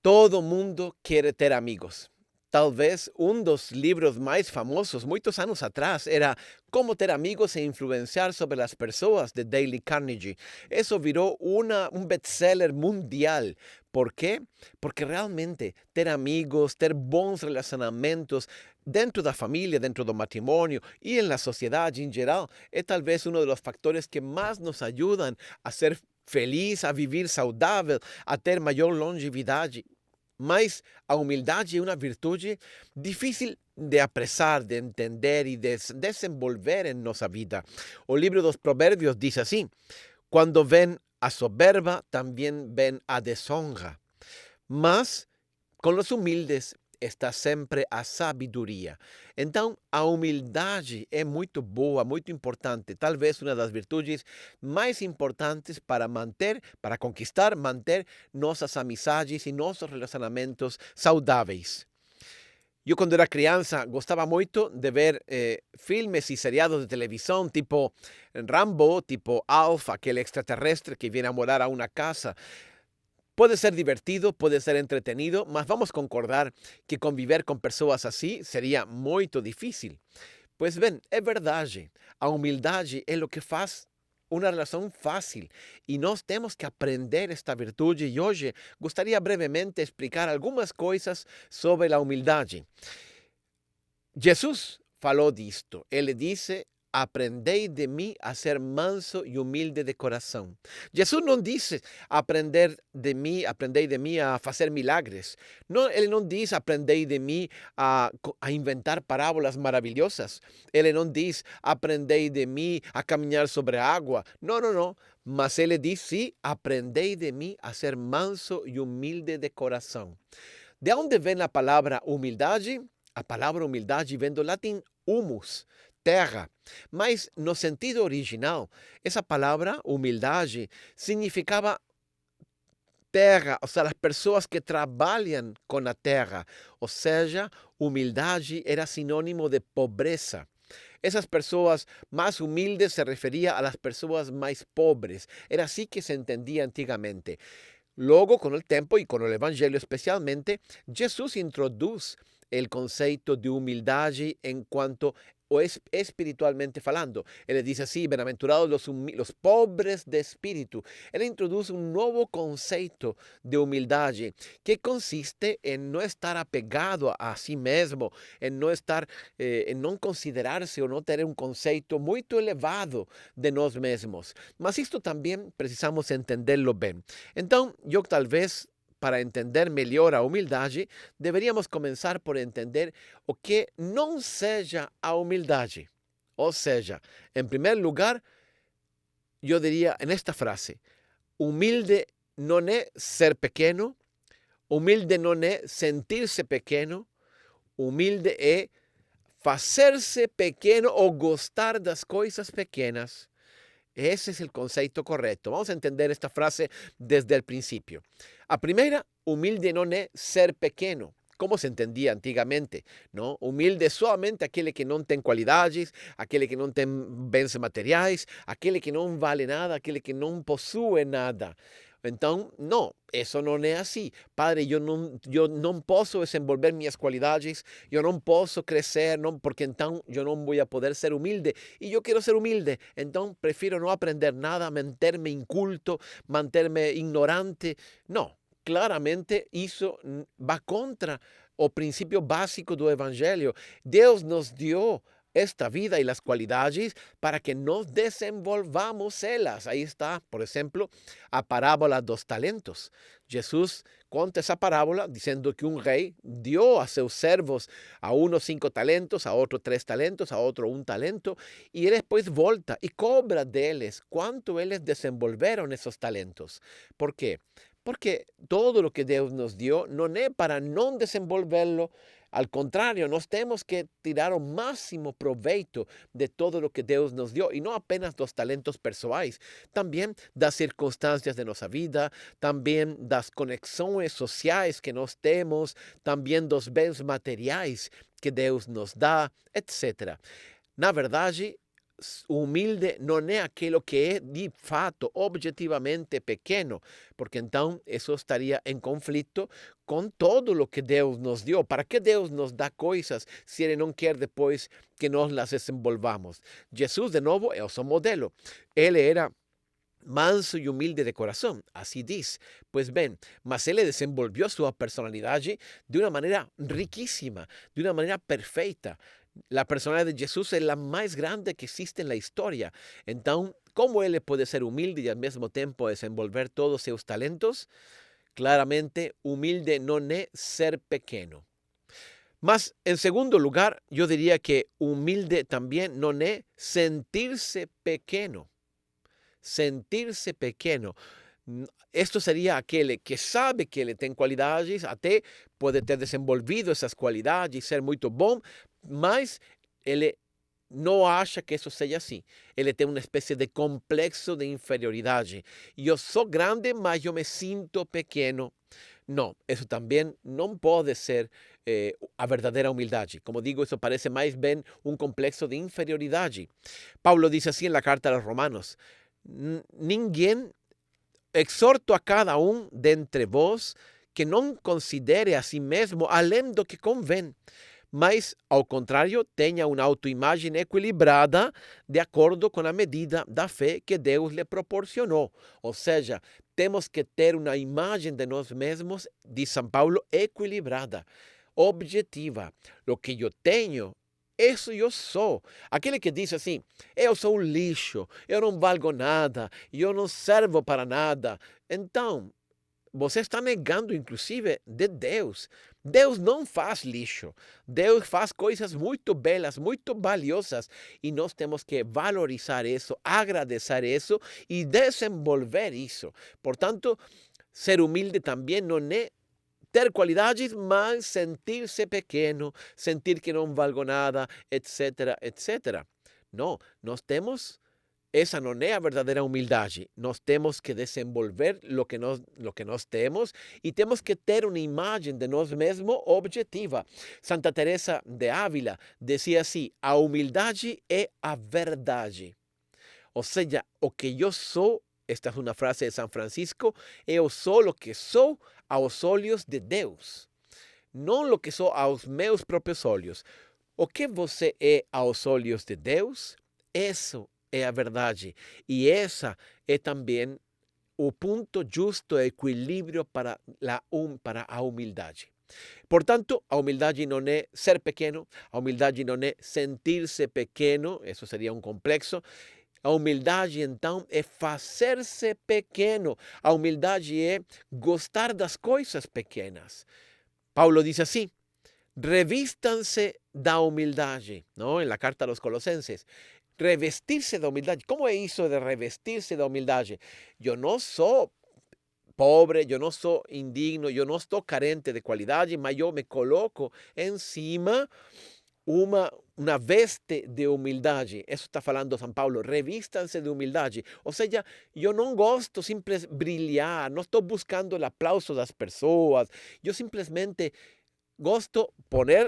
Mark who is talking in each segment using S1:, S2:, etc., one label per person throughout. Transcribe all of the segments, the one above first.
S1: Todo mundo quiere ter amigos. Talvez um dos livros mais famosos, muitos anos atrás, era Como ter amigos e influenciar sobre as pessoas, de Dale Carnegie. Isso virou best-seller mundial. Por quê? Porque realmente ter amigos, ter bons relacionamentos dentro da família, dentro do matrimônio e na sociedade em geral, é talvez um dos factores que mais nos ajudam a ser feliz, a viver saudável, a ter maior longevidade. Mas a humildade é uma virtude difícil de apressar, de entender e de desenvolver em nossa vida. O livro dos Provérbios diz assim: quando vem a soberba, também vem a desonra. Mas com os humildes está sempre a sabedoria. Então, a humildade é muito boa, muito importante. Talvez uma das virtudes mais importantes para manter, para conquistar, manter nossas amizades e nossos relacionamentos saudáveis. Eu, quando era criança, gostava muito de ver filmes e seriados de televisão, tipo Rambo, tipo Alf, aquele extraterrestre que viene a morar a uma casa. Puede ser divertido, puede ser entretenido, mas vamos concordar que conviver com pessoas assim seria muito difícil. Pois bem, é verdade. A humildade é o que faz uma relação fácil e nós temos que aprender esta virtude e hoje gostaria brevemente explicar algumas coisas sobre a humildade. Jesus falou disto. Ele disse: aprendei de mim a ser manso e humilde de coração. Jesus não disse aprendei de mim a fazer milagres. Não, ele não diz aprendei de mim a inventar parábolas maravilhosas. Ele não diz aprendei de mim a caminhar sobre a água. Não, não, não. Mas ele diz sim, aprendei de mim a ser manso e humilde de coração. De onde vem a palavra humildade? A palavra humildade vem do latim humus, terra. Mas no sentido original, essa palavra humildade significava terra, ou seja, as pessoas que trabalham com a terra. Ou seja, humildade era sinônimo de pobreza. Essas pessoas mais humildes se referia às pessoas mais pobres. Era assim que se entendia antigamente. Logo, com o tempo e com o Evangelho especialmente, Jesus introduz o conceito de humildade enquanto o espiritualmente falando. Ele diz assim: bem-aventurados os pobres de espírito. Ele introduz um novo conceito de humildade que consiste em não estar apegado a si mesmo, em não estar, em não considerar-se ou não ter um conceito muito elevado de nós mesmos. Mas isto também precisamos entendê-lo bem. Então, eu talvez, para entender melhor a humildade, deveríamos começar por entender o que não seja a humildade. Ou seja, em primeiro lugar, eu diria nesta frase: humilde não é ser pequeno, humilde não é sentir-se pequeno, humilde é fazer-se pequeno ou gostar das coisas pequenas. Ese es el concepto correcto. Vamos a entender esta frase desde el principio. A primeira, humilde não é ser pequeno, como se entendia antigamente, não? Humilde é somente aquele que não tem qualidades, aquele que não tem bens materiais, aquele que não vale nada, aquele que não possui nada. Então, não, isso não é assim. Padre, eu não posso desenvolver minhas qualidades, eu não posso crescer, não, porque então eu não vou poder ser humilde. E eu quero ser humilde, então prefiro não aprender nada, manter-me inculto, manter-me ignorante. Não, claramente isso vai contra o princípio básico do Evangelho. Deus nos deu esta vida e as qualidades para que nos desenvolvamos elas. Aí está, por exemplo, a parábola dos talentos. Jesus conta essa parábola dizendo que um rei deu a seus servos a unos 5 talentos, a outro 3 talentos, a outro 1 talento, e ele depois volta e cobra deles quanto eles desenvolveram esses talentos. Por quê? Porque todo o que Deus nos deu não é para não desenvolverlo. Al contrario, nós temos que tirar o máximo proveito de todo o que Deus nos deu, e não apenas dos talentos pessoais, também das circunstâncias de nossa vida, também das conexões sociais que nós temos, também dos bens materiais que Deus nos dá, etc. Na verdade, humilde non è aquilo che è di fatto objetivamente pequeno, porque então isso estaria em conflito com todo lo que Deus nos deu. ¿Para que Deus nos dá coisas se Ele não quer depois que nós las desenvolvamos? Jesus, de novo, é o seu modelo. Ele era manso y humilde de corazón, así dice. Pues ven, mas él desenvolvió su personalidad de una manera riquísima, de una manera perfecta. La personalidad de Jesús es la más grande que existe en la historia. Entonces, ¿cómo él puede ser humilde y al mismo tiempo desenvolver todos sus talentos? Claramente, humilde no es ser pequeño. Mas, en segundo lugar, yo diría que humilde también no es sentirse pequeño. Sentirse pequeno. Esto seria aquele que sabe que ele tem qualidades, até pode ter desenvolvido essas qualidades, ser muito bom, mas ele não acha que isso seja assim. Ele tem uma espécie de complexo de inferioridade. Eu sou grande, mas eu me sinto pequeno. Não, isso também não pode ser a verdadeira humildade. Como digo, isso parece mais bem um complexo de inferioridade. Paulo diz assim na carta aos Romanos: ninguém, exorto a cada de entre vós que não considere a si mesmo além do que convém, mas, ao contrário, tenha uma autoimagem equilibrada de acordo com a medida da fé que Deus lhe proporcionou. Ou seja, temos que ter uma imagem de nós mesmos, diz São Paulo, equilibrada, objetiva. O que eu tenho, isso eu sou. Aquele que diz assim: eu sou um lixo, eu não valgo nada, eu não servo para nada. Então, você está negando, inclusive, de Deus. Deus não faz lixo. Deus faz coisas muito belas, muito valiosas. E nós temos que valorizar isso, agradecer isso e desenvolver isso. Portanto, ser humilde também não é ter qualidades, mas sentir-se pequeno, sentir que não valgo nada, etc, etc. Não, nós temos, essa não é a verdadeira humildade. Nós temos que desenvolver lo que nós temos e temos que ter uma imagem de nós mesmos objetiva. Santa Teresa de Ávila dizia assim: a humildade é a verdade. Ou seja, o que eu sou, esta é uma frase de São Francisco, eu sou o que sou aos olhos de Deus, não o que sou aos meus próprios olhos. O que você é aos olhos de Deus, isso é a verdade. E essa é também o ponto justo, equilíbrio para a humildade. Portanto, a humildade não é ser pequeno, a humildade não é sentir-se pequeno, isso seria um complexo. A humildade, então, é fazer-se pequeno. A humildade é gostar das coisas pequenas. Paulo diz assim: revistam-se da humildade, não? Na carta aos Colossenses. Revestir-se da humildade. Como é isso de revestir-se da humildade? Eu não sou pobre, eu não sou indigno, eu não estou carente de qualidade, mas eu me coloco em cima uma veste de humildade. Isso está falando São Paulo. Revistam-se de humildade. Ou seja, eu não gosto simplesmente brilhar, não estou buscando o aplauso das pessoas. Eu simplesmente gosto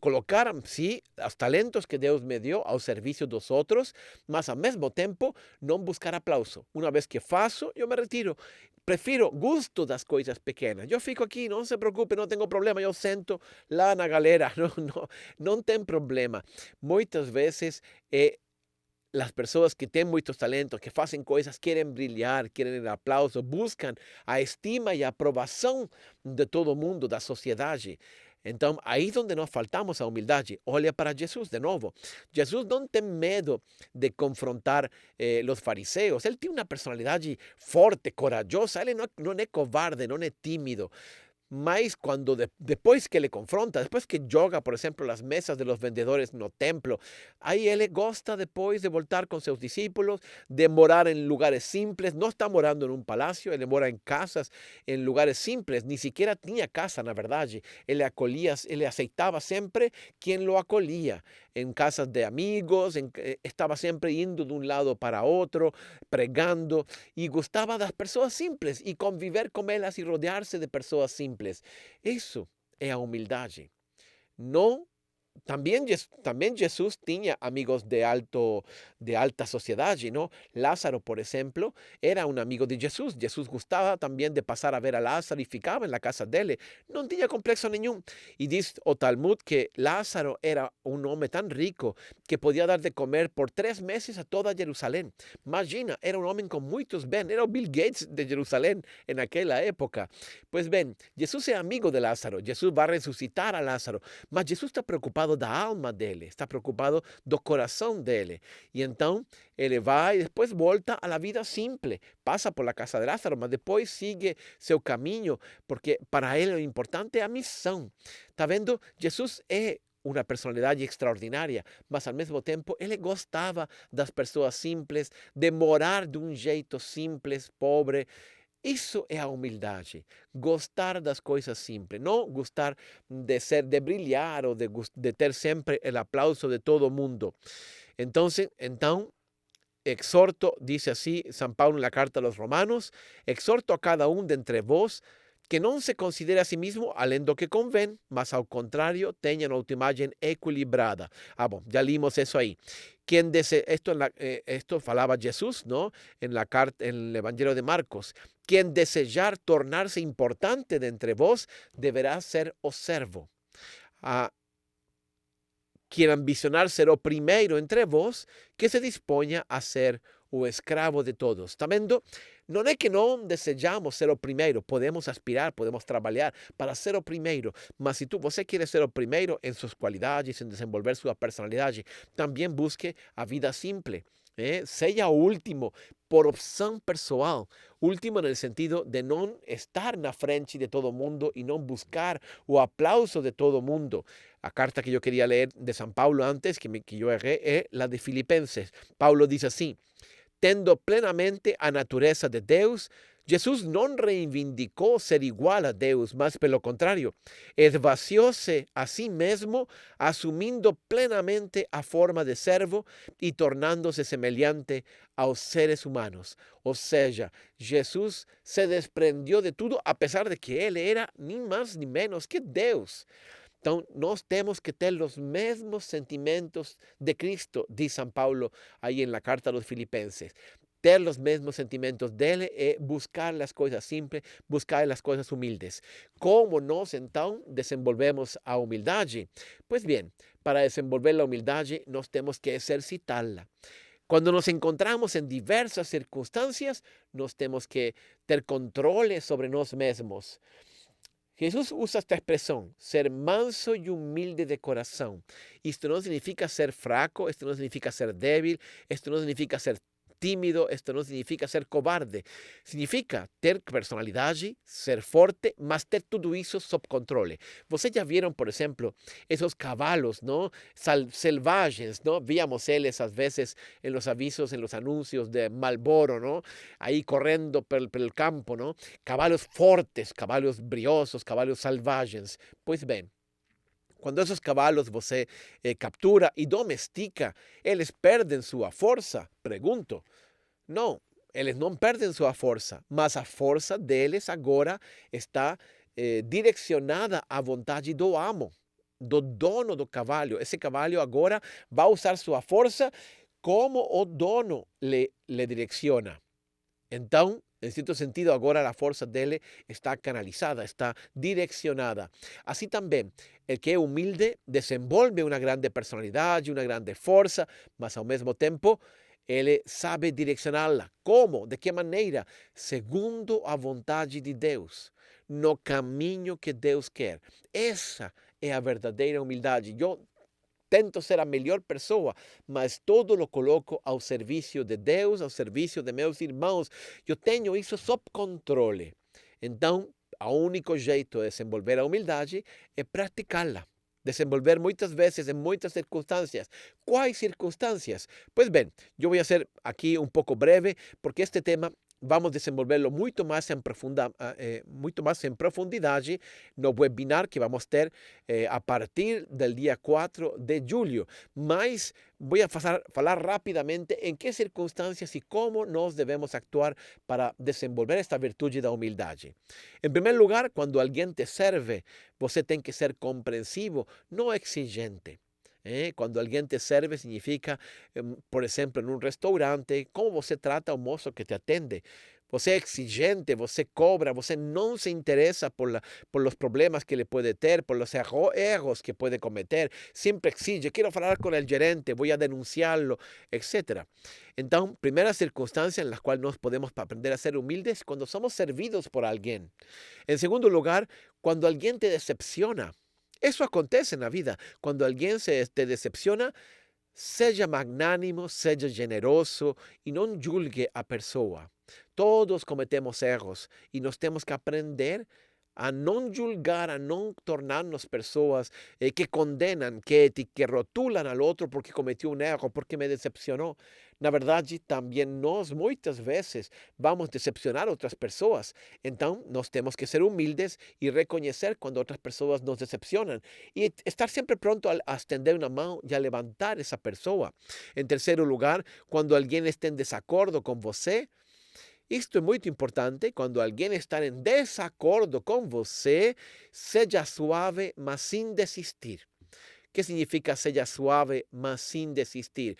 S1: colocar, sim, os talentos que Deus me deu ao serviço dos outros, mas ao mesmo tempo não buscar aplauso. Uma vez que faço, eu me retiro. Prefiro, gosto das coisas pequenas. Eu fico aqui, não se preocupe, não tenho problema. Eu sento lá na galera, não tem problema. Muitas vezes, as pessoas que têm muitos talentos, que fazem coisas, querem brilhar, querem aplauso, buscam a estima e a aprovação de todo mundo, da sociedade. Então, aí é onde nós faltamos a humildade. Olha para Jesus de novo. Jesus não tem medo de confrontar os fariseus. Ele tem uma personalidade forte, corajosa. Ele não é covarde, não é tímido. Mas quando depois que ele confronta, depois que joga, por exemplo, as mesas de los vendedores no templo, aí ele gosta depois de voltar com seus discípulos, de morar em lugares simples. Não está morando em um palácio, ele mora em casas, em lugares simples. Nem sequer tinha casa, na verdade. Ele acolhia, ele aceitava sempre quem lo acolhia. Em casas de amigos, estava sempre indo de um lado para outro, pregando, e gostava das pessoas simples, e conviver com elas e rodear-se de pessoas simples. Isso é a humildade. Não También Jesús tenía amigos de alta sociedad, ¿no? Lázaro, por ejemplo, era un amigo de Jesús. Jesús gustaba también de pasar a ver a Lázaro y ficaba en la casa de él. No tenía complejo ningún. Y dice o Talmud que Lázaro era un hombre tan rico que podía dar de comer por 3 meses a toda Jerusalén. Imagina, era un hombre con muchos bienes. Era Bill Gates de Jerusalén en aquella época. Pues ven, Jesús es amigo de Lázaro. Jesús va a resucitar a Lázaro. Mas Jesús está preocupado da alma dele, está preocupado do coração dele. E então ele vai e depois volta à vida simple, passa por la casa de Lázaro, mas depois sigue seu caminho, porque para ele o importante é a missão. Tá vendo? Jesus é uma personalidade extraordinária, mas ao mesmo tempo ele gostava das pessoas simples, de morar de um jeito simples, pobre. Isso é a humildade, gostar das coisas simples, não gostar de brilhar ou de ter sempre o aplauso de todo mundo. Então, exhorto, dice así San Pablo en la carta a los Romanos, exhorto a cada uno de entre vos que no se considere a sí mismo além do que convém, mas ao contrário, tenha uma autoimagem equilibrada. Bom, ya leímos eso ahí. Esto falaba Jesús, ¿no? En la carta, en el Evangelio de Marcos. Quien desejar tornarse importante de entre vos, deberá ser o servo. Quien ambicionar ser o primeiro entre vos, que se disponha a ser o escravo de todos. Está vendo? Não é que não desejamos ser o primeiro, podemos aspirar, podemos trabalhar para ser o primeiro, mas se você quer ser o primeiro em suas qualidades, em desenvolver sua personalidade, também busque a vida simple. Seja o último por opção pessoal, último no sentido de não estar na frente de todo mundo e não buscar o aplauso de todo mundo. A carta que eu queria ler de São Paulo antes, que eu errei, é a de Filipenses. Paulo diz assim: tendo plenamente a natureza de Deus, Jesus não reivindicou ser igual a Deus, mas pelo contrário, esvaziou-se a si mesmo, assumindo plenamente a forma de servo e tornando-se semelhante aos seres humanos. Ou seja, Jesus se desprendió de tudo, a pesar de que ele era nem mais nem menos que Deus. Então, nós temos que ter os mesmos sentimentos de Cristo, diz São Paulo aí na carta aos Filipenses. Ter os mesmos sentimentos dele é buscar as coisas simples, buscar as coisas humildes. Como nós, então, desenvolvemos a humildade? Pois bem, para desenvolver a humildade, nós temos que exercitá-la. Quando nos encontramos em diversas circunstâncias, nós temos que ter controle sobre nós mesmos. Jesús usa esta expresión, ser manso y humilde de corazón. Esto no significa ser fraco, esto no significa ser débil, esto no significa ser tímido, esto no significa ser cobarde. Significa ter personalidade, ser forte, mas ter tudo isso sob controle. Vocês já viram, por exemplo, esos cavalos, ¿no? Selvagens, ¿no? Víamos eles às vezes en los avisos, en los anuncios de Marlboro, ¿no? Ahí correndo por el campo, ¿no? Cavalos fortes, cavalos briosos, cavalos selvagens. Pois bem, quando esses cavalos você captura e domestica, eles perdem sua força? Pergunto. Não, eles não perdem sua força, mas a força deles agora está direcionada à vontade do amo, do dono do cavalo. Esse cavalo agora vai usar sua força como o dono le direciona. Então, en cierto sentido, agora a força dele está canalizada, está direccionada. Assim também, el que é humilde desenvolve uma grande personalidade, uma grande força, mas ao mesmo tempo, ele sabe direcioná-la. Como? De que maneira? Segundo a vontade de Deus, no caminho que Deus quer. Essa é a verdadeira humildade. Eu tento ser a melhor pessoa, mas todo lo coloco ao serviço de Deus, ao serviço de meus irmãos. Eu tenho isso sob controle. Então, o único jeito de desenvolver a humildade é praticá-la. Desenvolver muitas vezes em muitas circunstâncias. Quais circunstâncias? Pois bem, eu vou ser aqui um pouco breve, porque este tema vamos desenvolverlo muito mais em profundidade no webinar que vamos ter a partir do dia 4 de julho. Mas vou falar rapidamente em que circunstâncias e como nós devemos actuar para desenvolver esta virtude da humildade. Em primeiro lugar, quando alguém te serve, você tem que ser compreensivo, não exigente. Quando alguém te serve, significa, por exemplo, em um restaurante, como você trata o moço que te atende. Você é exigente, você cobra, você não se interessa por los problemas que ele pode ter, por los erros que pode cometer. Sempre exige, quero falar com o gerente, vou a denunciá-lo, etc. Então, primeira circunstância em la qual nós podemos aprender a ser humildes, quando somos servidos por alguém. En segundo lugar, cuando alguien te decepciona. Eso acontece en la vida. Cuando alguien te decepciona, seja magnánimo, seja generoso e não julgue a pessoa. Todos cometemos erros e nós temos que aprender a não julgar, a não tornar-nos pessoas que condenam, que rotulam ao outro porque cometeu um erro, porque me decepcionou. Na verdade, também nós, muitas vezes, vamos decepcionar outras pessoas. Então, nós temos que ser humildes e reconhecer quando outras pessoas nos decepcionam. E estar sempre pronto a estender uma mão e a levantar essa pessoa. Em terceiro lugar, quando alguém está em desacordo com você, isto é muito importante. Quando alguém está em desacordo com você, seja suave, mas sem desistir. O que significa seja suave, mas sem desistir?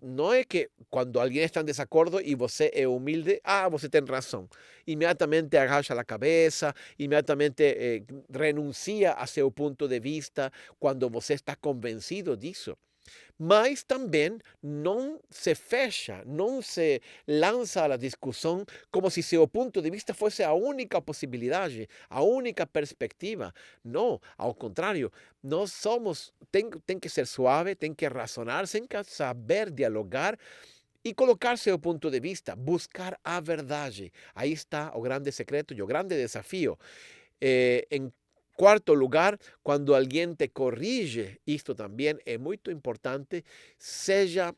S1: Não é que quando alguém está em desacordo e você é humilde, você tem razão. Imediatamente agacha a cabeça, imediatamente renuncia a seu ponto de vista quando você está convencido disso. Mas também não se fecha, não se lança a discussão como se seu ponto de vista fosse a única possibilidade, a única perspectiva. Não, ao contrário, nós somos, tem que ser suave, tem que razonar, tem que saber dialogar e colocar seu ponto de vista, buscar a verdade. Aí está o grande secreto e o grande desafio. Em quarto lugar, quando alguém te corrige, isto também é muito importante, seja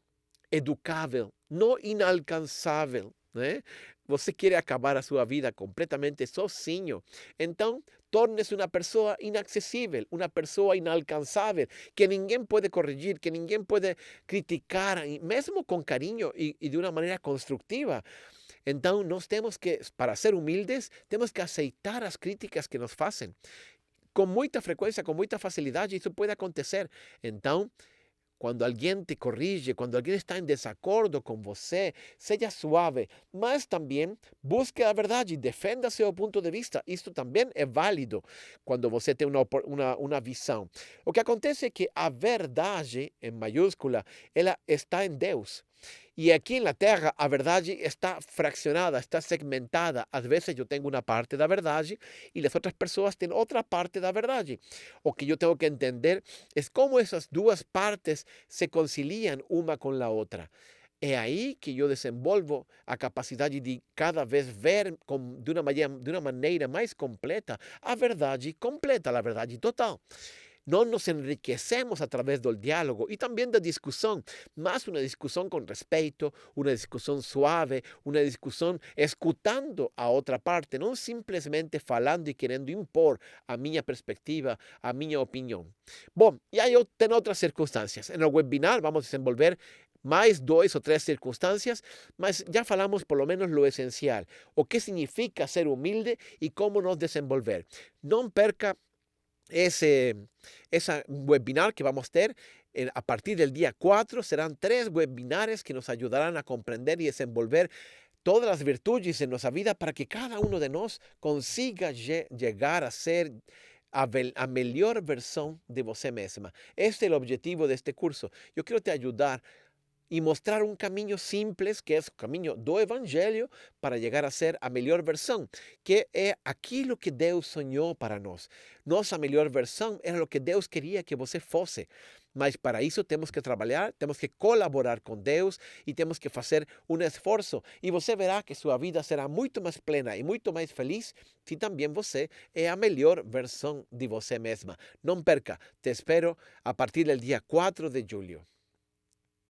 S1: educável, não inalcançável, né? Você quer acabar a sua vida completamente sozinho, então torne-se uma pessoa inacessível, uma pessoa inalcançável, que ninguém pode corrigir, que ninguém pode criticar, mesmo com carinho e de uma maneira construtiva. Então, nós temos que, para ser humildes, temos que aceitar as críticas que nos fazem. Com muita frequência, com muita facilidade, isso pode acontecer. Então, quando alguém te corrige, quando alguém está em desacordo com você, seja suave, mas também busque a verdade, defenda seu ponto de vista. Isso também é válido quando você tem uma visão. O que acontece é que a verdade, em maiúscula, ela está em Deus. E aqui na Terra, a verdade está fraccionada, está segmentada. Às vezes eu tenho uma parte da verdade e as outras pessoas têm outra parte da verdade. O que eu tenho que entender é como essas duas partes se conciliam uma com a outra. É aí que eu desenvolvo a capacidade de cada vez ver de uma maneira mais completa a verdade completa, a verdade total. Nós nos enriquecemos a través do diálogo e também da discussão, mas uma discussão com respeito, uma discussão suave, uma discussão escutando a outra parte, não simplesmente falando e querendo impor a minha perspectiva, a minha opinião. Bom, e aí eu tenho outras circunstâncias. No webinar vamos desenvolver mais 2 ou 3 circunstâncias, mas já falamos por lo menos lo essencial, o que significa ser humilde e como nos desenvolver. Não perca ese webinar que vamos a tener a partir del día 4. Serán 3 webinares que nos ayudarán a comprender y desenvolver todas las virtudes en nuestra vida para que cada uno de nosotros consiga llegar a ser a melhor versão de você mesma. Este é o objetivo deste curso. Eu quero te ajudar e mostrar um caminho simples, que é o caminho do Evangelho, para chegar a ser a melhor versão, que é aquilo que Deus sonhou para nós. Nossa melhor versão era o que Deus queria que você fosse. Mas para isso temos que trabalhar, temos que colaborar com Deus e temos que fazer um esforço. E você verá que sua vida será muito mais plena e muito mais feliz se também você é a melhor versão de você mesma. Não perca, te espero a partir do dia 4 de julho.